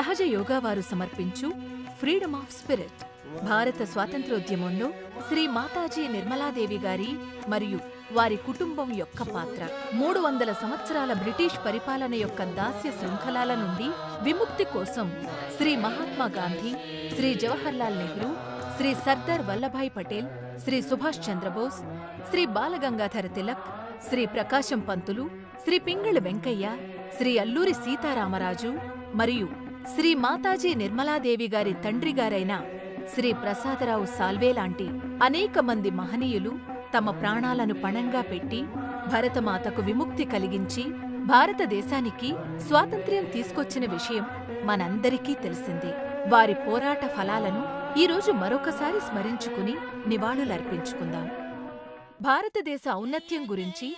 సహజ యోగా వారు సమర్పించు ఫ్రీడమ్ ఆఫ్ స్పిరిట్. భారత స్వాతంత్ర్యోద్యమంలో శ్రీ మాతాజీ నిర్మలాదేవి గారి మరియు వారి కుటుంబం యొక్క పాత్ర. 300 సంవత్సరాల బ్రిటిష్ పరిపాలన యొక్క దాస్య శృంఖలాల నుండి విముక్తి కోసం శ్రీ మహాత్మా గాంధీ, శ్రీ జవహర్లాల్ నెహ్రూ, శ్రీ సర్దార్ వల్లభాయ్ పటేల్, శ్రీ సుభాష్ చంద్రబోస్, శ్రీ బాలగంగాధర తిలక్, శ్రీ ప్రకాశం పంతులు, శ్రీ పింగళి వెంకయ్య, శ్రీ అల్లూరి సీతారామరాజు మరియు శ్రీ మాతాజీ నిర్మలాదేవి గారి తండ్రిగారైన శ్రీ ప్రసాదరావు సాల్వే లాంటి అనేక మంది మహనీయులు తమ ప్రాణాలను పణంగా పెట్టి భరతమాతకు విముక్తి కలిగించి భారతదేశానికి స్వాతంత్ర్యం తీసుకొచ్చిన విషయం మనందరికీ తెలిసిందే. వారి పోరాట ఫలాలను ఈరోజు మరొకసారి స్మరించుకుని నివాళులర్పించుకుందాం. భారతదేశ ఔన్నత్యం గురించి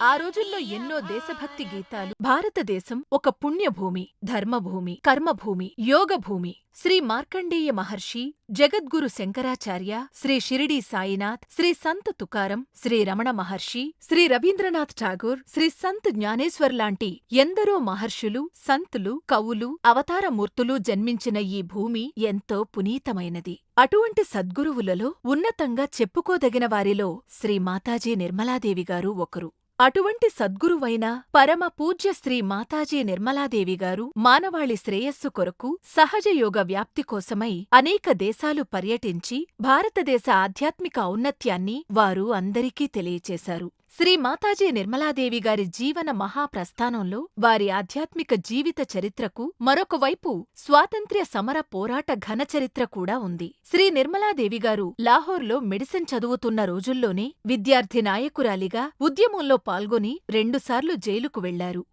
ఆ రోజుల్లో ఎన్నో దేశభక్తి గీతాలు. భారతదేశం ఒక పుణ్యభూమి, ధర్మభూమి, కర్మభూమి, యోగభూమి. శ్రీ మార్కండేయ మహర్షి, జగద్గురు శంకరాచార్య, శ్రీ షిరిడీ సాయినాథ్, శ్రీ సంత్ తుకారం, శ్రీ రమణ మహర్షి, శ్రీ రవీంద్రనాథ్ ఠాగూర్, శ్రీ సంత్ జ్ఞానేశ్వర్ లాంటి ఎందరో మహర్షులు, సంతులు, కవులు, అవతారమూర్తులు జన్మించిన ఈ భూమి ఎంతో పునీతమైనది. అటువంటి సద్గురువులలో ఉన్నతంగా చెప్పుకోదగిన వారిలో శ్రీ మాతాజీ నిర్మలాదేవి గారు ఒకరు. అటువంటి సద్గురువైన పరమ పూజ్య శ్రీ మాతాజీ నిర్మలాదేవి గారు మానవాళి శ్రేయస్సు కొరకు సహజయోగ వ్యాప్తి కోసమై అనేక దేశాలు పర్యటించి భారతదేశ ఆధ్యాత్మిక ఔన్నత్యాన్ని వారు అందరికీ తెలియచేశారు. శ్రీ మాతాజీ నిర్మలాదేవి గారి జీవన మహాప్రస్థానంలో వారి ఆధ్యాత్మిక జీవిత చరిత్రకు మరొక వైపు స్వాతంత్ర్య సమర పోరాట ఘనచరిత్ర కూడా ఉంది. శ్రీ నిర్మలాదేవి గారు లాహోర్లో మెడిసిన్ చదువుతున్న రోజుల్లోనే విద్యార్థి నాయకురాలిగా ఉద్యమంలో పాల్గొని 2 సార్లు జైలుకు వెళ్లారు.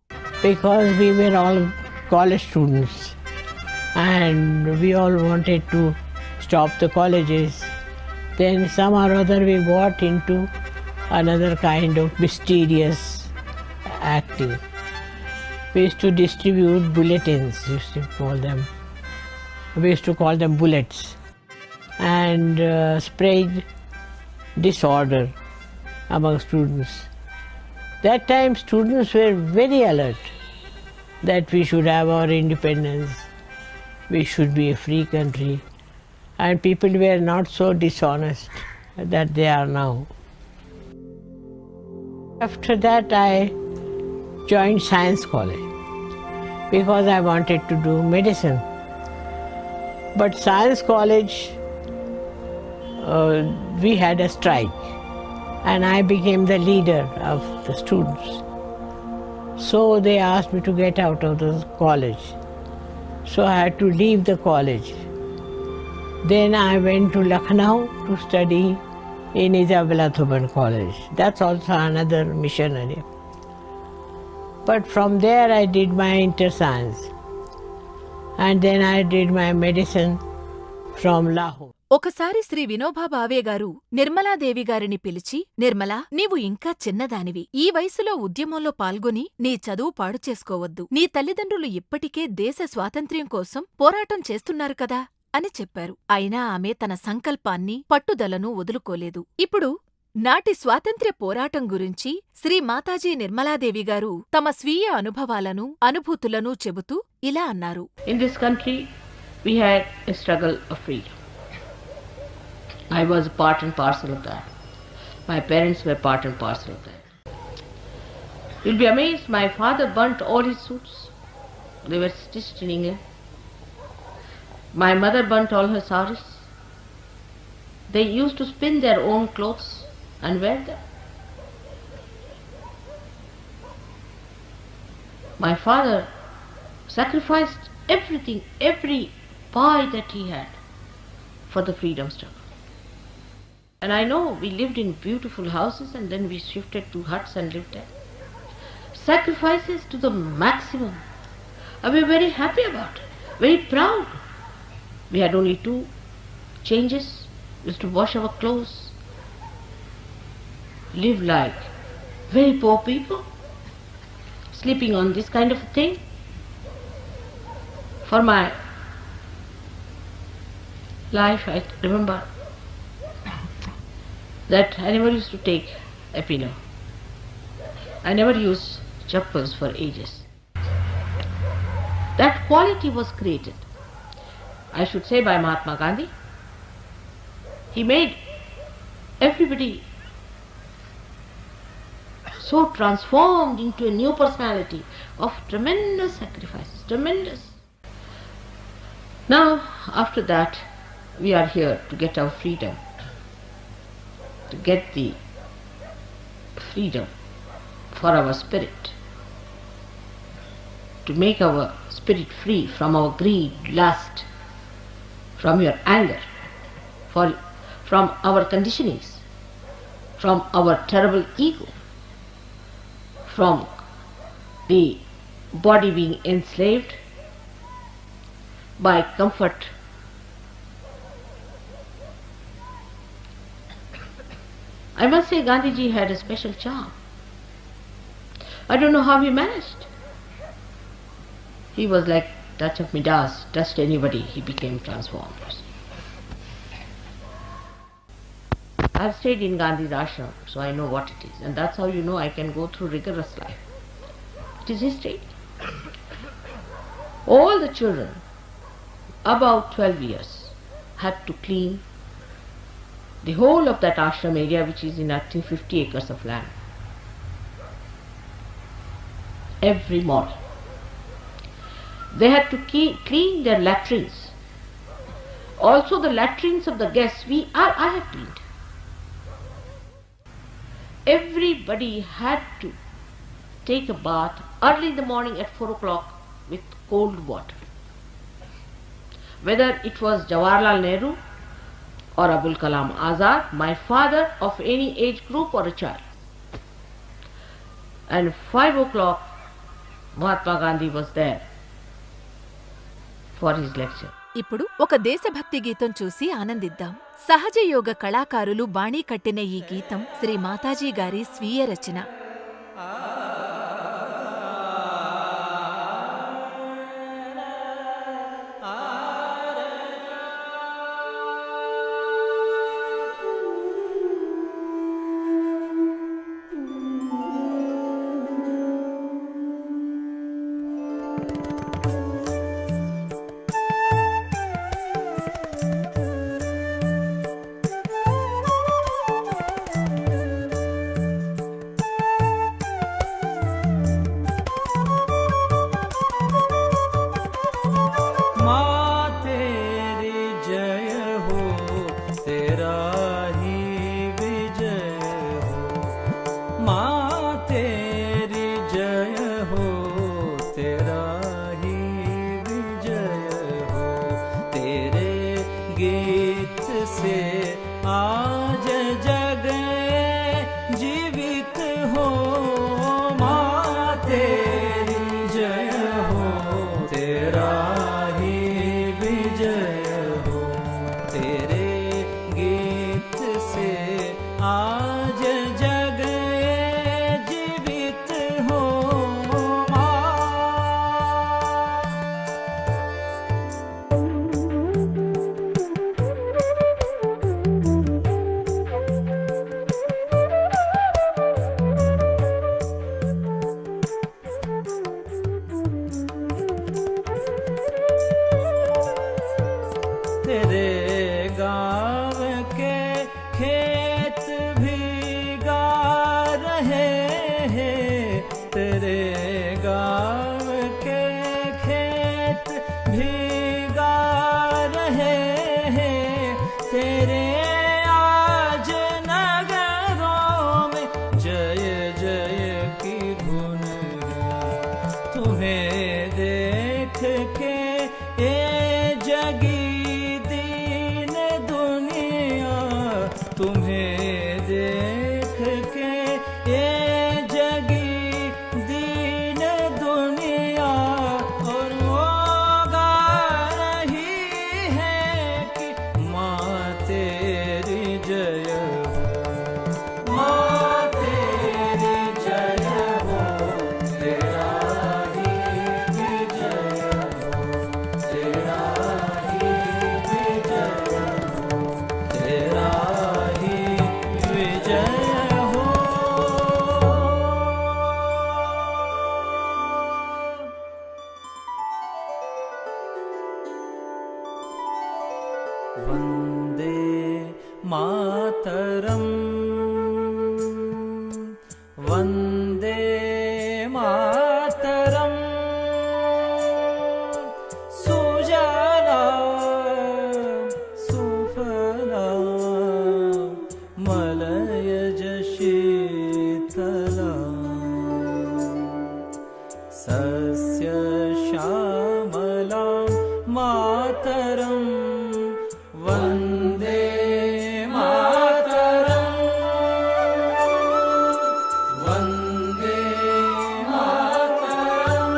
Because we were all college students and we all wanted to stop the colleges. Then some or other we got into another kind of mysterious acting. We used to distribute bulletins, used to call them. We used to call them bullets, and spread disorder among students. That time students were very alert that we should have our independence, we should be a free country, and people were not so dishonest that they are now. After that I joined Science College because I wanted to do medicine. But Science College, we had a strike and I became the leader of the students. So they asked me to get out of the college. So I had to leave the college. Then I went to Lucknow to study in Isabella Thuban College. That's also another missionary. But from there I did my inter-science. And then I did my medicine from Lahore. ఒకసారి శ్రీ వినోబా భావే గారు నిర్మలాదేవి గారిని పిలిచి, నిర్మలా, నీవు ఇంకా చిన్నదానివి. ఈ వయసులో ఉద్యమంలో పాల్గొని నీ చదువు పాడు చేసుకోవద్దు. నీ తల్లిదండ్రులు ఇప్పటికే దేశ స్వాతంత్ర్యం కోసం పోరాటం చేస్తున్నారు కదా అని చెప్పారు. అయినా ఆమె తన సంకల్పాన్ని, పట్టుదలను వదులుకోలేదు. ఇప్పుడు నాటి స్వాతంత్ర్య పోరాటం గురించి శ్రీ మాతాజీ నిర్మలాదేవి గారు తమ స్వీయ అనుభవాలను, అనుభూతులను చెబుతూ ఇలా అన్నారు. In this country we had a struggle of freedom. I was a part and parcel of that. My parents were part and parcel of that. You'll be amazed, my father burnt all his suits. They were stitched in England. My mother burnt all her saris. They used to spin their own clothes and wear them. My father sacrificed everything, every pie that he had for the freedom struggle. And I know we lived in beautiful houses and then we shifted to huts and lived there. Sacrifices to the maximum. And we were very happy about it, very proud. We had only 2 changes. We used to wash our clothes, live like very poor people, sleeping on this kind of a thing. For my life, I remember that I never used to take a pillow. I never used chappals for ages. That quality was created, I should say, by Mahatma Gandhi. He made everybody so transformed into a new personality of tremendous sacrifices, tremendous. Now, after that, we are here to get our freedom, to get the freedom for our spirit, to make our spirit free from our greed, lust, from your anger, from our conditionings, from our terrible ego, from the body being enslaved by comfort. I must say Gandhiji had a special charm. I don't know how he managed. He was like touch of Midas, touched anybody, he became transformed. I've stayed in Gandhi's ashram, so I know what it is, and that's how you know I can go through rigorous life. It is history. All the children, about 12 years, had to clean the whole of that ashram area, which is in I think 50 acres of land, every morning. They had to clean their latrines. Also the latrines of the guests, I have cleaned. Everybody had to take a bath early in the morning at 4 o'clock with cold water. Whether it was Jawaharlal Nehru or Abul Kalam Azad, my father, of any age group or a child. And 5 o'clock, Mahatma Gandhi was there for his lecture. ఇప్పుడు ఒక దేశభక్తి గీతం చూసి ఆనందిద్దాం. సహజ యోగ కళాకారులు బాణీ కట్టిన ఈ గీతం శ్రీ మాతాజీ గారి స్వీయ రచన. वन्दे मातरम् वन्दे मातरम् सुजला सुफला मलयज शीतला सस्य श्यामला मातरम् वन्दे मातरम् वन्दे मातरम्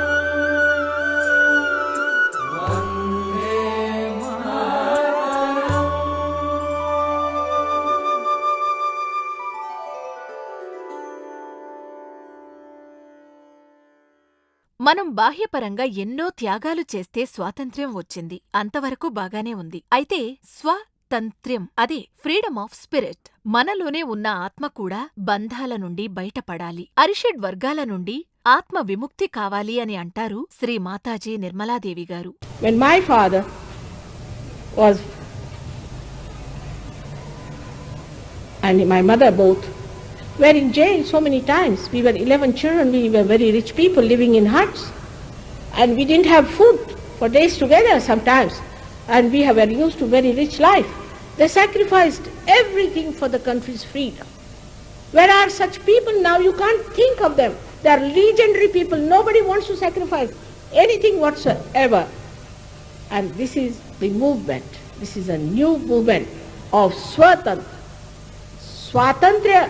वन्दे मातरम् మనం బాహ్యపరంగా ఎన్నో త్యాగాలు చేస్తే స్వాతంత్ర్యం వచ్చింది. అంతవరకు బాగానే ఉంది. అయితే స్వాతంత్ర్యం అదే ఫ్రీడమ్ ఆఫ్ స్పిరిట్ మనలోనే ఉన్న ఆత్మ కూడా బంధాల నుండి బయటపడాలి. అరిషడ్ వర్గాల నుండి ఆత్మ విముక్తి కావాలి అని అంటారు శ్రీ మాతాజీ నిర్మలాదేవి గారు. When my father was and my mother both were in jail so many times. We were 11 children, we were very rich people living in huts, and we didn't have food for days together sometimes, and we were used to very rich life. They sacrificed everything for the country's freedom. Where are such people now? You can't think of them. They are legendary people. Nobody wants to sacrifice anything whatsoever. And this is the movement. This is a new movement of Swatantra. Swatantra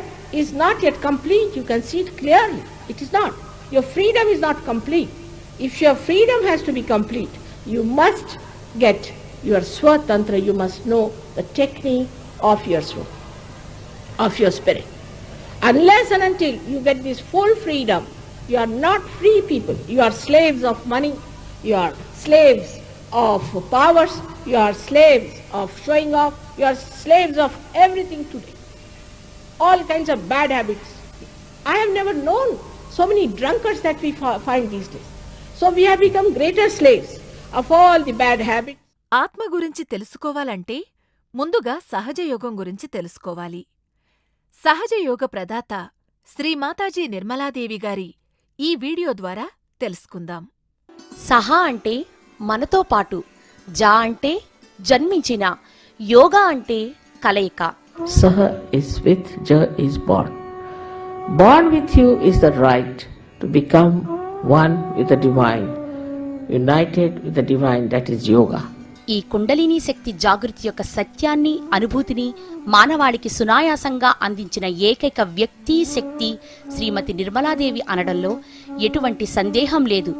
is not yet complete. You can see it clearly. It is not. Your freedom is not complete. If your freedom has to be complete, you must get your Swatantra. You must know the technique of your soul, of your spirit. Unless and until you get this full freedom, you are not free people. You are slaves of money. You are slaves of powers. You are slaves of showing off. You are slaves of everything today. All kinds of bad habits. I have never known so many drunkards that we find these days. So we have become greater slaves of all the bad habits. ఆత్మ గురించి తెలుసుకోవాలంటే ముందుగా సహజయోగం గురించి తెలుసుకోవాలి. సహజయోగ ప్రదాత శ్రీ మాతాజీ నిర్మలాదేవి గారి ఈ video ద్వారా తెలుసుకుందాం. సహ అంటే మనతో పాటు, జా అంటే జన్మించిన, యోగా అంటే కలయిక. Saha is with, Ja is born. Born with you is the right to become one with the divine, united with the divine, that is yoga. ఈ కుండలినీ శక్తి జాగృతి యొక్క సత్యాన్ని, అనుభూతిని మానవాళికి సునాయాసంగా అందించిన ఏకైక వ్యక్తి, శక్తి శ్రీమతి నిర్మలాదేవి అనడంలో ఎటువంటి సందేహం లేదు.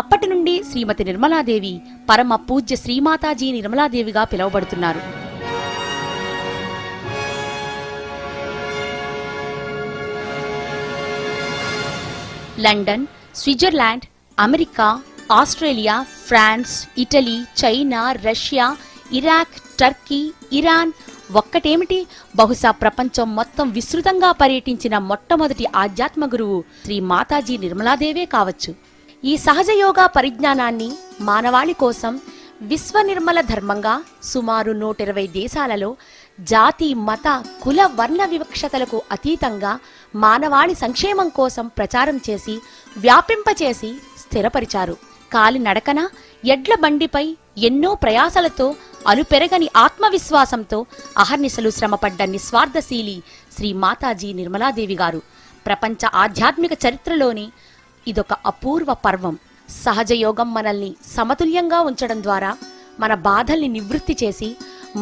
అప్పటి నుండి శ్రీమతి నిర్మలాదేవి పరమ పూజ్య శ్రీమాతాజీ నిర్మలాదేవిగా పిలువబడుతున్నారు. London, Switzerland, America, Australia, France, Italy, China, Russia, Iraq, Turkey, Iran ఒక్కటేమిటి, బహుశా ప్రపంచం మొత్తం విస్తృతంగా పర్యటించిన మొట్టమొదటి ఆధ్యాత్మ గురువు శ్రీ మాతాజీ నిర్మలాదేవే కావచ్చు. ఈ సహజ యోగా పరిజ్ఞానాన్ని మానవాళి కోసం విశ్వ నిర్మల ధర్మంగా సుమారు 120 దేశాలలో జాతి, మత, కుల, వర్ణ వివక్షతలకు అతీతంగా మానవాళి సంక్షేమం కోసం ప్రచారం చేసి, వ్యాపింపచేసి స్థిరపరిచారు. కాలి నడకన, ఎడ్ల బండిపై ఎన్నో ప్రయాసలతో, అలుపెరగని ఆత్మవిశ్వాసంతో అహర్నిశలు శ్రమపడ్డ నిస్వార్థశీలి శ్రీ మాతాజీ నిర్మలాదేవి గారు ప్రపంచ ఆధ్యాత్మిక చరిత్రలోని ఇదొక అపూర్వ పర్వం. సహజయోగం మనల్ని సమతుల్యంగా ఉంచడం ద్వారా మన బాధల్ని నివృత్తి చేసి,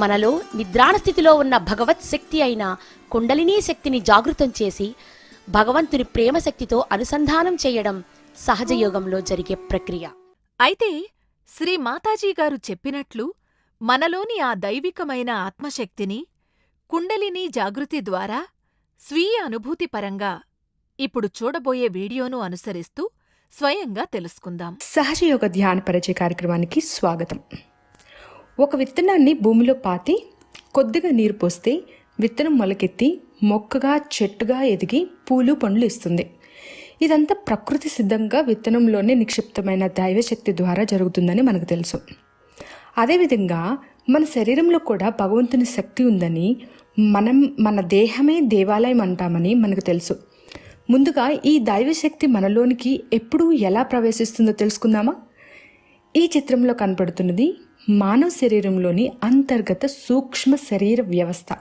మనలో నిద్రాణ స్థితిలో ఉన్న భగవత్ శక్తి అయిన కుండలినీ శక్తిని జాగృతం చేసి, భగవంతుని ప్రేమశక్తితో అనుసంధానం చేయడం సహజయోగంలో జరిగే ప్రక్రియ. అయితే శ్రీ మాతాజీ గారు చెప్పినట్లు మనలోని ఆ దైవికమైన ఆత్మశక్తిని కుండలినీ జాగృతి ద్వారా స్వీయ అనుభూతిపరంగా ఇప్పుడు చూడబోయే వీడియోను అనుసరిస్తూ స్వయంగా తెలుసుకుందాం. సహజయోగ ధ్యాన పరిచయ కార్యక్రమానికి స్వాగతం. ఒక విత్తనాన్ని భూమిలో పాతి కొద్దిగా నీరు పోస్తే విత్తనం మొలకెత్తి మొక్కగా, చెట్టుగా ఎదిగి పూలు, పండ్లు ఇస్తుంది. ఇదంతా ప్రకృతి సిద్ధంగా విత్తనంలోనే నిక్షిప్తమైన దైవశక్తి ద్వారా జరుగుతుందని మనకు తెలుసు. అదేవిధంగా మన శరీరంలో కూడా భగవంతుని శక్తి ఉందని, మన దేహమే దేవాలయం అంటామని మనకు తెలుసు. ముందుగా ఈ దైవశక్తి మనలోనికి ఎప్పుడు ఎలా ప్రవేశిస్తుందో తెలుసుకుందామా? ఈ చిత్రంలో కనపడుతున్నది మానవ శరీరంలోని అంతర్గత సూక్ష్మ శరీర వ్యవస్థ.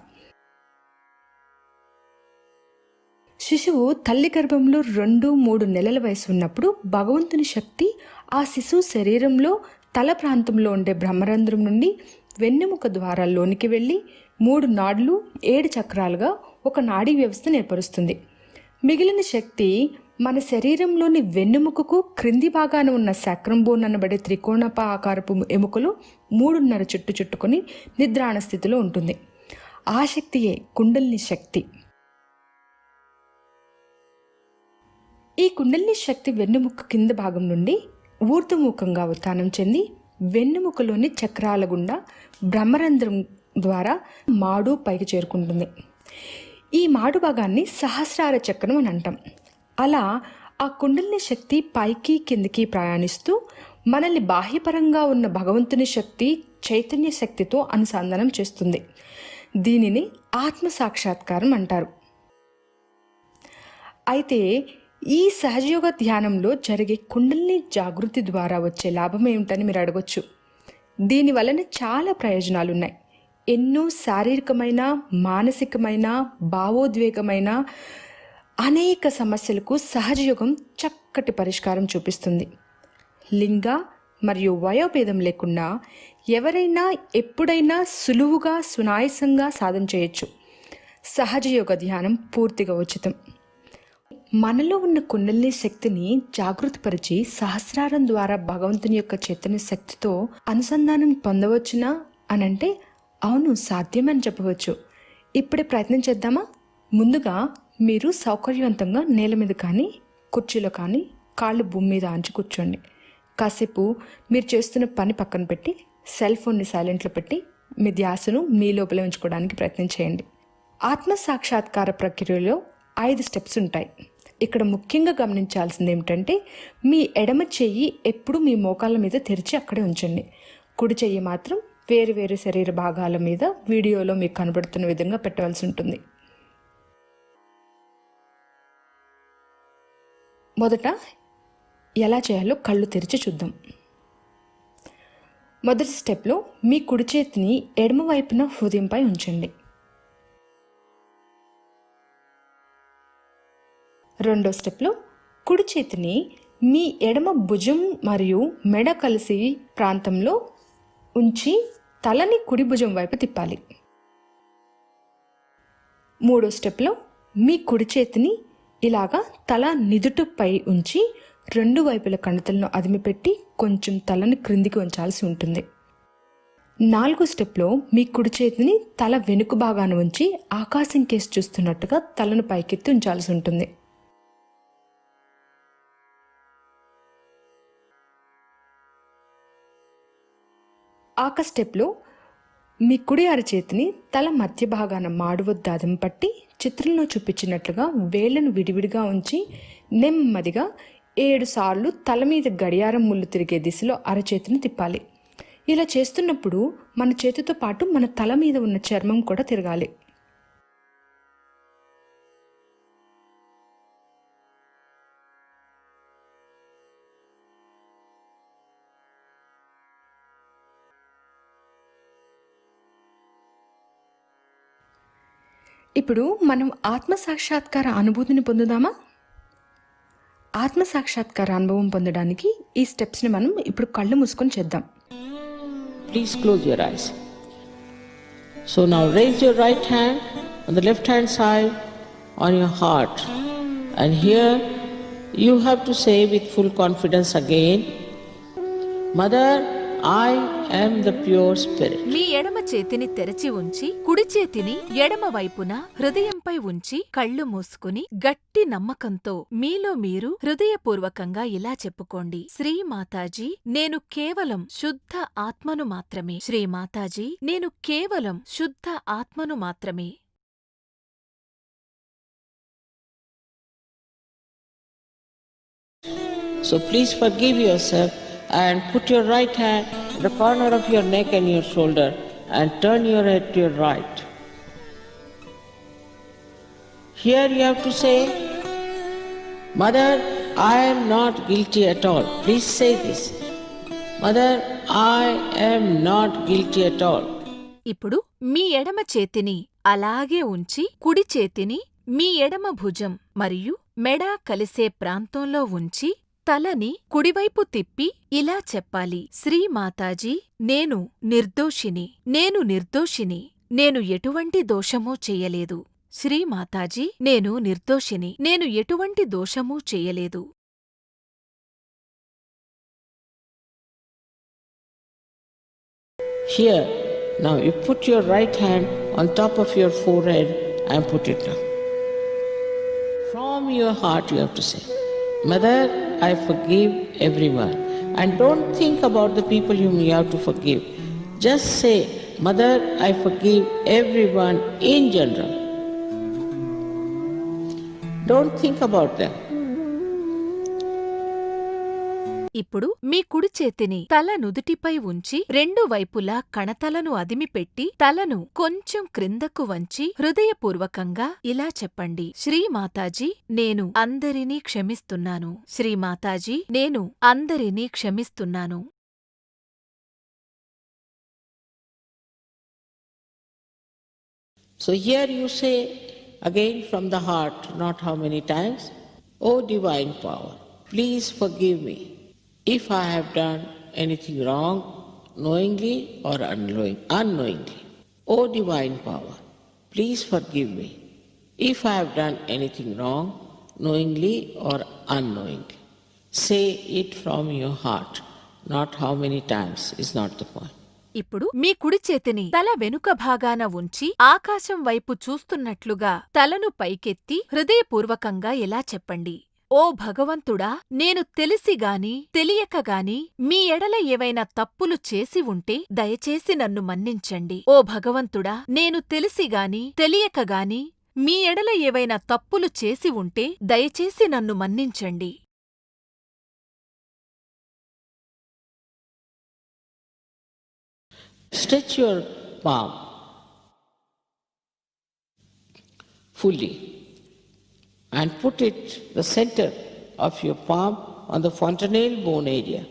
శిశువు తల్లి గర్భంలో 2-3 నెలల వయసు ఉన్నప్పుడు భగవంతుని శక్తి ఆ శిశువు శరీరంలో తల ప్రాంతంలో ఉండే బ్రహ్మరంధ్రం నుండి వెన్నెముక ద్వారాల్లోనికి వెళ్ళి 3 నాడులు 7 చక్రాలుగా ఒక నాడీ వ్యవస్థను ఏర్పరుస్తుంది. మిగిలిన శక్తి మన శరీరంలోని వెన్నెముకకు క్రింది భాగాన ఉన్న సాక్రమ్ బోన్ అనబడే త్రికోణప ఆకారపు ఎముకలు 3.5 చుట్టు చుట్టుకొని నిద్రాణ స్థితిలో ఉంటుంది. ఆ శక్తియే కుండలిని శక్తి. ఈ కుండలిని శక్తి వెన్నెముక కింద భాగం నుండి ఊర్ధ్వముఖంగా ఉత్థానం చెంది వెన్నెముకలోని చక్రాల గుండా బ్రహ్మరంధ్రం ద్వారా మాడు పైకి చేరుకుంటుంది. ఈ మాడు భాగాన్ని సహస్రార చక్రం అని అంటాం. అలా ఆ కుండలిని శక్తి పైకి కిందికి ప్రయాణిస్తూ మనల్ని బాహ్యపరంగా ఉన్న భగవంతుని శక్తి చైతన్య శక్తితో అనుసంధానం చేస్తుంది. దీనిని ఆత్మ సాక్షాత్కారం అంటారు. అయితే ఈ సహజయోగ ధ్యానంలో జరిగే కుండలిని జాగృతి ద్వారా వచ్చే లాభం ఏమిటని మీరు అడగొచ్చు. దీని వలన చాలా ప్రయోజనాలు ఉన్నాయి. ఎన్నో శారీరకమైన, మానసికమైన, భావోద్వేగమైన అనేక సమస్యలకు సహజయోగం చక్కటి పరిష్కారం చూపిస్తుంది. లింగ మరియు వయోభేదం లేకుండా ఎవరైనా ఎప్పుడైనా సులువుగా సునాయాసంగా సాధన చేయొచ్చు. సహజయోగ ధ్యానం పూర్తిగా ఉచితం. మనలో ఉన్న కుండలిని శక్తిని జాగృతిపరిచి సహస్రారం ద్వారా భగవంతుని యొక్క చైతన్య శక్తితో అనుసంధానం పొందవచ్చునా అనంటే అవును, సాధ్యమని చెప్పవచ్చు. ఇప్పుడే ప్రయత్నం చేద్దామా? ముందుగా మీరు సౌకర్యవంతంగా నేల మీద కానీ కుర్చీలో కానీ కాళ్ళు భూమి మీద ఆంచి కూర్చోండి. కాసేపు మీరు చేస్తున్న పని పక్కన పెట్టి సెల్ ఫోన్ని సైలెంట్లో పెట్టి మీ ధ్యాసను మీ లోపల ఉంచుకోవడానికి ప్రయత్నం చేయండి. ఆత్మ సాక్షాత్కార ప్రక్రియలో 5 స్టెప్స్ ఉంటాయి. ఇక్కడ ముఖ్యంగా గమనించాల్సింది ఏమిటంటే మీ ఎడమ చెయ్యి ఎప్పుడు మీ మోకాళ్ళ మీద తెరిచి అక్కడే ఉంచండి. కుడి చెయ్యి మాత్రం వేరు వేరు శరీర భాగాల మీద వీడియోలో మీకు కనబడుతున్న విధంగా పెట్టవలసి ఉంటుంది. మొదట ఎలా చేయాలో కళ్ళు తెరిచి చూద్దాం. మొదటి స్టెప్లో మీ కుడి చేతిని ఎడమ వైపున హృదయంపై ఉంచండి. రెండో స్టెప్లో కుడి చేతిని మీ ఎడమ భుజం మరియు మెడ కలిసి ప్రాంతంలో ఉంచి తలని కుడి భుజం వైపు తిప్పాలి. మూడో స్టెప్లో మీ కుడి చేతిని ఇలాగా తల నిదుటిపై ఉంచి 2 వైపుల కణతలను అదిమిపెట్టి కొంచెం తలని క్రిందికి ఉంచాల్సి ఉంటుంది. 4వ స్టెప్లో మీ కుడి చేతిని తల వెనుక భాగాన ఉంచి ఆకాశం కేసి చూస్తున్నట్టుగా తలను పైకెత్తి ఉంచాల్సి ఉంటుంది. 5వ స్టెప్లో మీ కుడి అరచేతిని తల మధ్య భాగాన మాడు వద్ద అదం పట్టి చిత్రంలో చూపించినట్లుగా వేళ్లను విడివిడిగా ఉంచి నెమ్మదిగా 7 సార్లు తల మీద గడియారం ముళ్ళు తిరిగే దిశలో అరచేతిని తిప్పాలి. ఇలా చేస్తున్నప్పుడు మన చేతితో పాటు మన తల మీద ఉన్న చర్మం కూడా తిరగాలి. ఇప్పుడు మనం ఆత్మసాక్షాత్కార అనుభూతిని పొందుదామా? ఆత్మసాక్షాత్కార అనుభవం పొందడానికి ఈ స్టెప్స్ని మనం ఇప్పుడు కళ్ళు మూసుకొని చేద్దాం. Please close your eyes. So now raise your right hand on the left hand side on your heart. And here you have to say with full confidence again, Mother, I am the pure spirit. మీ ఎడమ చేతిని తెరచి ఉంచి కుడి చేతిని ఎడమ వైపున హృదయంపై ఉంచి కళ్ళు మూసుకుని గట్టి నమ్మకంతో మీలో మీరు హృదయపూర్వకంగా ఇలా చెప్పుకోండి: శ్రీ మాతాజీ, నేను కేవలం శుద్ధ ఆత్మను మాత్రమే. శ్రీ మాతాజీ, నేను కేవలం శుద్ధ ఆత్మను మాత్రమే. So please forgive yourself and put your right hand at the corner of your neck and your shoulder and turn your head to your right. Here you have to say, Mother, I am not guilty at all. Please say this. Mother, I am not guilty at all. ఇప్పుడు మీ ఎడమ చేతిని అలాగే ఉంచి కుడి చేతిని మీ ఎడమ భుజం మరియు మెడ కలిసే ప్రాంతంలో ఉంచి తలని కుడివైపు తిప్పి ఇలా చెప్పాలి. శ్రీమాతాజీ, నేను నిర్దోషిని, నేను నిర్దోషిని, నేను ఎటువంటి దోషమూ చెయ్యలేదు. శ్రీమాతాజీ, నేను నిర్దోషిని, నేను ఎటువంటి దోషమూ చెయ్యలేదు. Here, now you put your right hand on top of your forehead and put it down. From your heart you have to say, Mother, I forgive everyone. And don't think about the people whom you have to forgive. Just say, Mother, I forgive everyone in general. Don't think about them. ఇప్పుడు మీ కుడి చేతిని తల నుదుటిపై ఉంచి రెండు వైపులా కణతలను అదిమిపెట్టి తలను కొంచెం క్రిందకు వంచి హృదయపూర్వకంగా ఇలా చెప్పండి. శ్రీమాతాజీ, నేను అందరినీ క్షమిస్తున్నాను. శ్రీమాతాజీ, నేను అందరినీ క్షమిస్తున్నాను. So here you say again from the heart, not how many times, O divine power, please forgive me if I have done anything wrong, knowingly or unknowingly. O divine power, please forgive me if I have done anything wrong, knowingly or unknowingly. Say it from your heart, not how many times is not the point. ఇప్పుడు మీ కుడి చేతిని తల వెనుక భాగాన ఉంచి ఆకాశం వైపు చూస్తున్నట్లుగా తలను పైకెత్తి హృదయపూర్వకంగా ఇలా చెప్పండి. ఓ భగవంతుడా, నేను తెలిసిగాని తెలియకగాని మీ ఎడల ఏవైనా తప్పులు చేసి ఉంటే దయచేసి నన్ను మన్నించండి. ఓ భగవంతుడా, నేను తెలిసిగాని తెలియకగాని మీ ఎడల ఏవైనా తప్పులు చేసి ఉంటే దయచేసి నన్ను మన్నించండి. Stretch your palm fully and put it the center of your palm on the fontanelle bone area,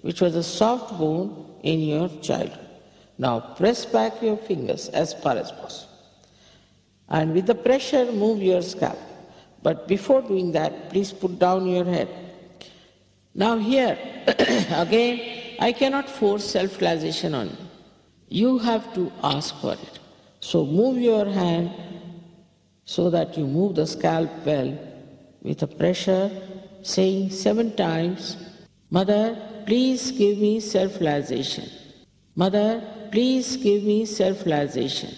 which was a soft bone in your childhood. Now press back your fingers as far as possible. And with the pressure, move your scalp. But before doing that, please put down your head. Now here, again, I cannot force self-realization on you. You have to ask for it. So move your hand so that you move the scalp well with a pressure, saying 7 times, Mother, please give me self-realization. Mother, please give me self-realization.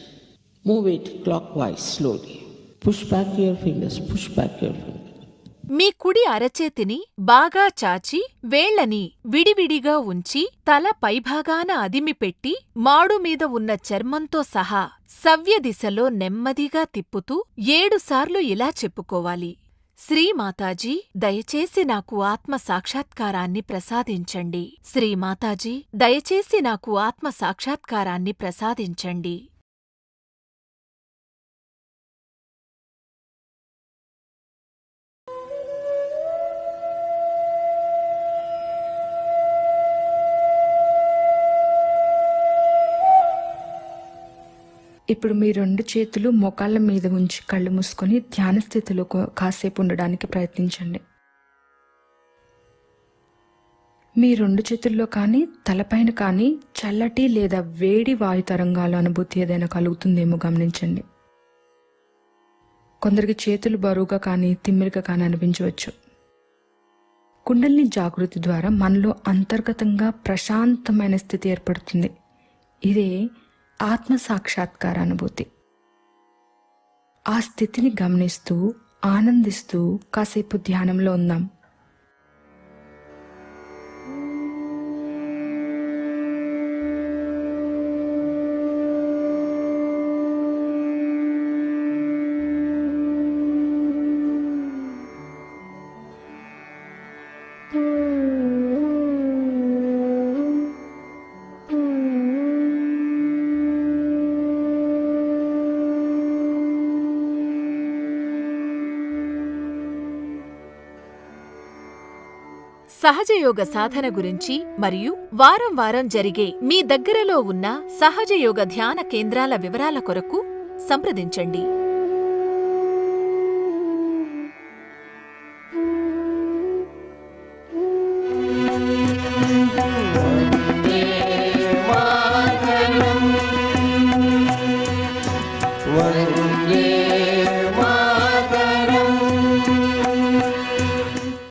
Move it clockwise slowly. Push back your fingers, push back your fingers. మీ కుడి అరచేతిని బాగా చాచి వేళ్లని విడివిడిగా ఉంచి తల పైభాగాన అదిమిపెట్టి మాడుమీద ఉన్న చర్మంతో సహా సవ్యదిశలో నెమ్మదిగా తిప్పుతూ 7 సార్లు ఇలా చెప్పుకోవాలి. శ్రీమాతాజీ, దయచేసి నాకు ఆత్మ సాక్షాత్కారాన్ని ప్రసాదించండి. శ్రీమాతాజీ, దయచేసి నాకు ఆత్మ సాక్షాత్కారాన్ని ప్రసాదించండి. ఇప్పుడు మీ 2 చేతులు మోకాళ్ళ మీద ఉంచి కళ్ళు మూసుకొని ధ్యాన స్థితిలో కాసేపు ఉండడానికి ప్రయత్నించండి. మీ 2 చేతుల్లో కానీ తలపైన కానీ చల్లటి లేదా వేడి వాయు తరంగాల అనుభూతి ఏదైనా కలుగుతుందేమో గమనించండి. కొందరికి చేతులు బరువుగా కానీ తిమ్మిరిగా కానీ అనిపించవచ్చు. కుండలిని జాగృతి ద్వారా మనలో అంతర్గతంగా ప్రశాంతమైన స్థితి ఏర్పడుతుంది. ఇదే ఆత్మ సాక్షాత్కార అనుభూతి. ఆ స్థితిని గమనిస్తూ ఆనందిస్తూ కాసేపు ధ్యానంలో ఉందాం. సహజయోగ సాధన గురించి మరియు వారం వారం జరిగే మీ దగ్గరలో ఉన్న సహజయోగ ధ్యాన కేంద్రాల వివరాల కొరకు సంప్రదించండి.